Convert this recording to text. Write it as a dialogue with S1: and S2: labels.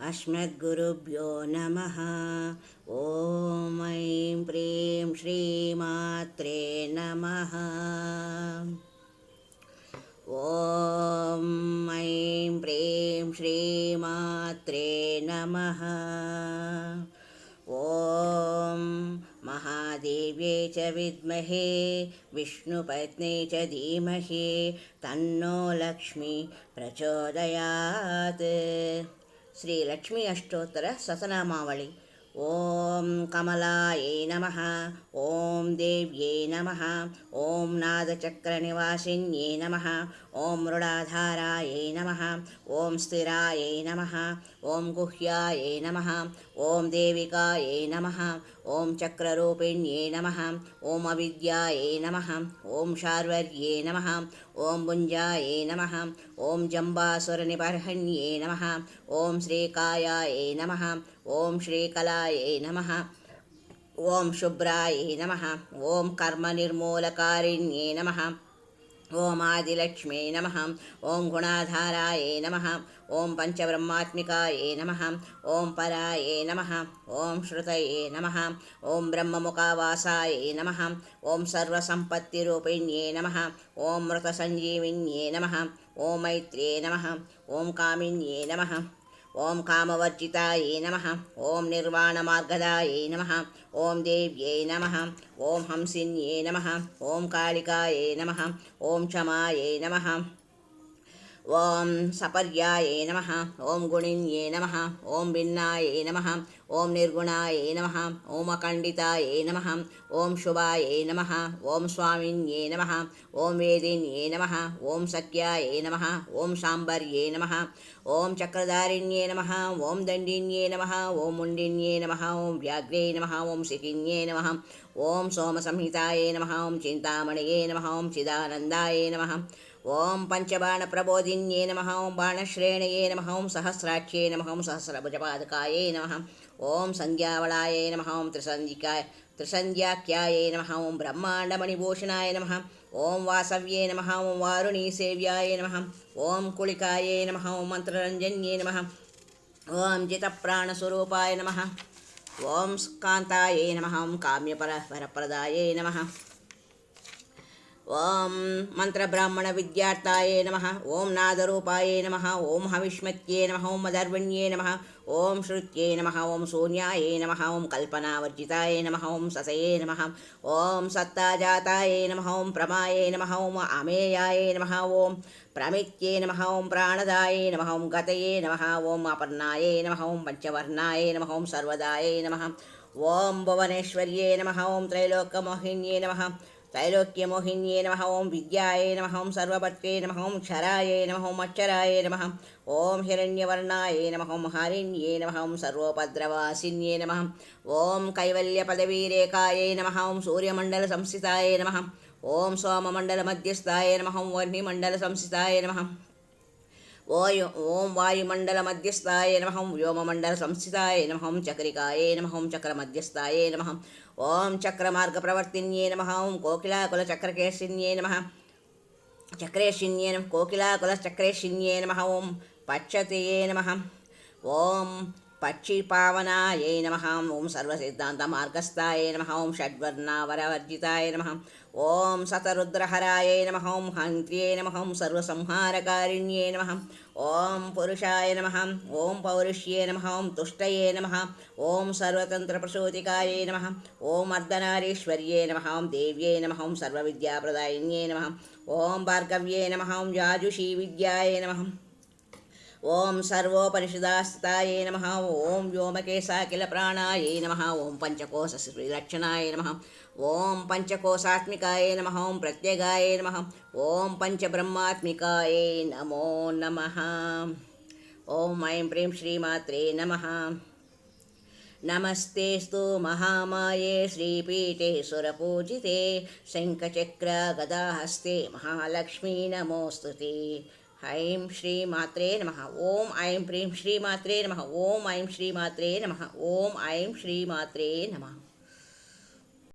S1: अस्मद्गुरुभ्यो नमः। ॐ ऐं प्रीं श्रीमात्रे नमः। ॐ ऐं प्रीं श्रीमात्रे नमः। ॐ महादेव्यै च विद्महे विष्णुपत्न्यै च धीमहि तन्नो लक्ष्मी प्रचोदयात्। ಶ್ರೀ ಲಕ್ಷ್ಮೀ ಅಷ್ಟೋತ್ತರ ಸತನಾಮಾವಳಿ. ಓಂ ಕಮಲಾಯೈ ನಮಃ. ಓಂ ದೇವ್ಯೈ ನಮಃ. ಓಂ ನಾದಚಕ್ರನಿವಾಸಿನ್ಯೈ ನಮಃ. ಓಂ ಮೃಡಾಧಾರಾಯೈ ನಮಃ. ಓಂ ಸ್ಥಿರಾಯೈ ನಮಃ. ಓಂ ಗುಹ್ಯಾಯೈ ನಮಃ. ಓಂ ದೇವಿಕಾಯೈ ನಮಃ. ಓಂ ಚಕ್ರರೂಪಿಣ್ಯೈ ನಮಃ. ಓಂ ಅವಿದ್ಯಾಯೈ ನಮಃ. ಓಂ ಶಾರ್ವರ್ಯೈ ನಮಃ. ಓಂ ಭುಂಜಾಯೈ ನಮಃ. ಓಂ ಜಂಬಾಸುರನಿಬರ್ಹಣ್ಯೈ ನಮಃ. ಓಂ ಶ್ರೀಕಾಯಾಯೈ ನಮಃ. ಓಂ ಶ್ರೀಕಲಾಯೈ ನಮಃ. ಓಂ ಶುಭ್ರಾಯೈ ನಮಃ. ಓಂ ಕರ್ಮನಿರ್ಮೂಲಕಾರಿಣ್ಯೈ ನಮಃ. ಓಂ ಆದಿಲಕ್ಷ್ಮೀ ನಮಃ. ಓಂ ಗುಣಾಧಾರಾಯೈ ನಮಃ. ಓಂ ಪಂಚಬ್ರಹ್ಮಾತ್ಮಿಕಾಯೈ ನಮಃ. ಓಂ ಪರಾಯೈ ನಮಃ. ಓಂ ಶ್ರುತಯೇ ನಮಃ. ಓಂ ಬ್ರಹ್ಮಮುಖಾವಾಸಾಯೈ ನಮಃ. ಓಂ ಸರ್ವಸಂಪತ್ತಿರೂಪಿಣ್ಯೈ ನಮಃ. ಓಂ ಮೃತಸಂಜೀವಿನ್ಯೈ ನಮಃ. ಓಂ ಮೈತ್ರ್ಯೇ ನಮಃ. ಓಂ ಕಾಮಿನ್ಯೈ ನಮಃ. ಓಂ ಕಾಮವರ್ಜಿತಾಯೈ ನಮಃ. ಓಂ ನಿರ್ವಾಣಮಾರ್ಗದಾಯೈ ನಮಃ. ಓಂ ದೇವ್ಯೈ ನಮಃ. ಓಂ ಹಂಸಿನ್ಯೈ ನಮಃ. ಓಂ ಕಾಳಿಕಾಯೈ ನಮಃ. ಓಂ ಕ್ಷಮಾಯೈ ನಮಃ. ಓಂ ಸಪರ್ಯಾಯೈ ನಮಃ. ಓಂ ಗುಣಿನ್ಯೈ ನಮಃ. ಓಂ ಭಿನ್ನಾಯೈ ನಮಃ. ಓಂ ನಿರ್ಗುಣಾಯೈ ನಮಃ. ಓಂ ಅಖಂಡಿತಾಯೈ ನಮಃ. ಓಂ ಶುಭಾಯೈ ನಮಃ. ಓಂ ಸ್ವಾಮಿನ್ಯೈ ನಮಃ. ಓಂ ವೇದಿನ್ಯೈ ನಮಃ. ಓಂ ಸಖ್ಯಾಯೈ ನಮಃ. ಓಂ ಶಾಂಭರ್ಯೈ ನಮಃ. ಓಂ ಚಕ್ರಧಾರಿಣ್ಯೈ ನಮಃ. ಓಂ ದಂಡಿನ್ಯೈ ನಮಃ. ಓಂ ಮುಂಡಿನ್ಯೈ ನಮಃ. ಓಂ ವ್ಯಾಘ್ರೈ ನಮಃ. ಓಂ ಶಿಖಿನ್ಯೈ ನಮಃ. ಓಂ ಸೋಮಸಂಹಿತಾಯೈ ನಮಃ. ಓಂ ಚಿಂತಾಮಣಿಯೈ ನಮಃ. ಓಂ ಚಿದಾನಂದಾಯೈ ನಮಃ. ಓಂ ಪಂಚಬಾಣಪ್ರಬೋಧಿನ್ಯೈ ನಮಃ. ಓಂ ಬಾಣಶ್ರೇಣಯೇ ನಮಃ. ಓಂ ಸಹಸ್ರಾಕ್ಷೇ ನಮಃ. ಓಂ ಸಹಸ್ರಭುಜಪಾದಕಾಯೈ ನಮಃ. ಓಂ ಸಂಧ್ಯಾವಳಾಯೈ ನಮಃ. ಓಂ ತ್ರಿಸಂಧ್ಯಾಖ್ಯಾಯೈ ನಮಃ. ಓಂ ಬ್ರಹ್ಮಾಂಡಮಣಿಭೂಷಣಾಯ ನಮಃ. ಓಂ ವಾಸವ್ಯೇ ನಮಃ. ಓಂ ವಾರುಣೀಸೇವ್ಯಾಯ ನಮಃ. ಓಂ ಕುಳಿಕಾಯೈ ನಮಃ. ಓಂ ಮಂತ್ರರಂಜನ್ಯೈ ನಮಃ. ಓಂ ಜಿತಪ್ರಾಣಸ್ವರೂಪಾಯ ನಮಃ. ಓಂ ಕಾಂತಾಯೈ ನಮಃ. ಓಂ ಕಾಮ್ಯಪರಪ್ರದಾಯೈ ನಮಃ. ಓಂ ಮಂತ್ರಬ್ರಾಹ್ಮಣ ವಿದ್ಯಾರ್ಥಾಯೇ ನಮಃ. ಓಂ ನಾದರೂಪಾಯೇ ನಮಃ. ಓಂ ಹವಿಷ್ಮತ್ಯೇ ನಮಃ. ಓಂ ಮದರ್ವಣ್ಯೇ ನಮಃ. ಓಂ ಶ್ರುತ್ಯೇ ನಮಃ. ಓಂ ಶೂನ್ಯಾಯೇ ನಮಃ. ಓಂ ಕಲ್ಪನಾವರ್ಜಿತಾಯೇ ನಮಃ. ಓಂ ಸಸಯೇ ನಮಃ. ಓಂ ಸತ್ತಾಜಾತಾಯೇ ನಮಃ. ಓಂ ಪ್ರಮಾಯೇ ನಮಃ. ಓಂ ಅಮೇಯಾಯೇ ನಮಃ. ಓಂ ಪ್ರಮಿತ್ಯೇ ನಮಃ. ಓಂ ಪ್ರಾಣದಾಯೇ ನಮಃ. ಓಂ ಗತಯೇ ನಮಃ. ಓಂ ಅಪರ್ಣಾಯೇ ನಮಃ. ಓಂ ಪಂಚವರ್ಣಾಯೇ ನಮಃ. ಓಂ ಸರ್ವದಾಯೇ ನಮಃ. ಓಂ ಭುವನೇಶ್ವರ್ಯೇ ನಮಃ. ಓಂ ತ್ರೈಲೋಕ್ಯಮೋಹಿನ್ಯೇ ನಮಃ. ತ್ರೈಲೋಕ್ಯಮೋಹಿನ್ಯೇ ನಮಃ. ಓಂ ವಿದ್ಯಾಯೇ ನಮಃ. ಓಂ ಸರ್ವಭರ್ತ್ರೇ ನಮಃ. ಓಂ ಕ್ಷರಾಯೇ ನಮಃ. ಓಂ ಅಕ್ಷರಾಯೇ ನಮಃ. ಓಂ ಹಿರಣ್ಯವರ್ಣಾಯೇ ನಮಃ. ಓಂ ಹಾರಿಣ್ಯೇ ನಮಃ. ಓಂ ಸರ್ವೋಪದ್ರವಾಸಿನ್ಯೇ ನಮಃ. ಓಂ ಕೈವಲ್ಯಪದವೀರೇಕಾಯೇ ನಮಃ. ಓಂ ಸೂರ್ಯಮಂಡಲ ಸಂಸ್ಥಿತಾಯೇ ನಮಃ. ಓಂ ಸೋಮಮಂಡಲ ಮಧ್ಯಸ್ಥಾಯೇ ನಮಃ. ಓಂ ವಹ್ನಿಮಂಡಲ ಸಂಸ್ಥಿತಾಯೇ ನಮಃ. ಓಂ ವಾಯುಮಂಡಲ ಮಧ್ಯಸ್ಥಾಯೇ ನಮಃ. ಓಂ ವ್ಯೋಮಮಂಡಲ ಸಂಸ್ಥಿತಾಯೇ ನಮಃ. ಓಂ ಚಕ್ರಿಕಾಯೇ ನಮಃ. ಓಂ ಚಕ್ರ ಮಧ್ಯಸ್ಥಾಯೇ ನಮಃ. ಓಂ ಚಕ್ರಮಾರ್ಗ ಪ್ರವರ್ತಿನ್ಯೇ ನಮಃ. ಓಂ ಕೋಕಿಲಾಕುಲಚಕ್ರಕೇಶಿನ್ಯೇ ನಮಃ. ಚಕ್ರೇಶಿನ್ಯೇ ನಮಃ. ಕೋಕಿಲಾಕುಲಚಕ್ರೇಶಿನ್ಯೇ ನಮಃ. ಓಂ ಪಚ್ಚತೆಯೇ ನಮಃ. ಓಂ ಪಕ್ಷಿಪಾವನಾಯೇ ನಮಃ. ಓಂ ಸರ್ವಸಿದ್ಧಾಂತಮಾರ್ಗಸ್ಥಾಯೇ ನಮಃ. ಓಂ ಷಡ್ವರ್ಣಾವರವರ್ಜಿತಾಯೇ ನಮಃ. ಓಂ ಸತರುದ್ರಹರಾಯೇ ನಮಃ. ಓಂ ಹಂತ್ಯೇ ನಮಃ. ಓಂ ಸರ್ವಸಂಹಾರಕಾರಿಣ್ಯೇ ನಮಃ. ಓಂ ಪುರುಷಾಯ ನಮಃ. ಓಂ ಪೌರುಷ್ಯೇ ನಮಃ. ಓಂ ತುಷ್ಟಯೇ ನಮಃ. ಓಂ ಸರ್ವತಂತ್ರಪ್ರಸೂತಿಕಾಯೇ ನಮಃ. ಓಂ ಅರ್ಧನಾರೀಶ್ವರ್ಯೇ ನಮಃ. ಓಂ ದೇವ್ಯೇ ನಮಃ. ಓಂ ಸರ್ವವಿದ್ಯಾಪ್ರದಾಯಿನ್ಯೇ ನಮಃ. ಓಂ ಭಾರ್ಗವ್ಯೇ ನಮಃ. ಓಂ ಜಾಜುಷೀ ವಿದ್ಯಾಯೇ ನಮಃ. ಓಂ ಸರ್ವೋಪನಿಷದಾಸ್ಥಿತಾಯೇ ನಮಃ. ಓಂ ವ್ಯೋಮಕೇಶಾಖಿಲಪ್ರಾಣಾಯೇ ನಮಃ. ಓಂ ಪಂಚಕೋಶ ಶ್ರೀಲಕ್ಷಣಾಯೇ ನಮಃ. ಓಂ ಪಂಚಕೋಶಾತ್ಮಿಕಾಯೇ ನಮಃ. ಓಂ ಪ್ರತ್ಯಗಾಯೇ ನಮಃ. ಓಂ ಪಂಚಬ್ರಹ್ಮಾತ್ಮಿಕಾಯೇ ನಮೋ ನಮಃ. ಓಂ ಐಂ ಪ್ರೀಂ ಶ್ರೀಮಾತ್ರೇ ನಮಃ. ನಮಸ್ತೆಸ್ತು ಮಹಾಮಾಯೇ ಶ್ರೀಪೀಠೆ ಸುರಪೂಜಿತೆ ಶಂಖಚಕ್ರಗದಾಹಸ್ತೆ ಮಹಾಲಕ್ಷ್ಮೀ ನಮೋಸ್ತುತೆ. ಐಂ ಶ್ರೀಮಾತ್ರೇ ನಮಃ. ಓಂ ಐಂ ಪ್ರೀಂ ಶ್ರೀಮಾತ್ರೇ ನಮಃ. ಓಂ ಐಂ ಶ್ರೀಮಾತ್ರೇ ನಮಃ. ಓಂ ಐಂ ಶ್ರೀಮಾತ್ರೇ ನಮಃ.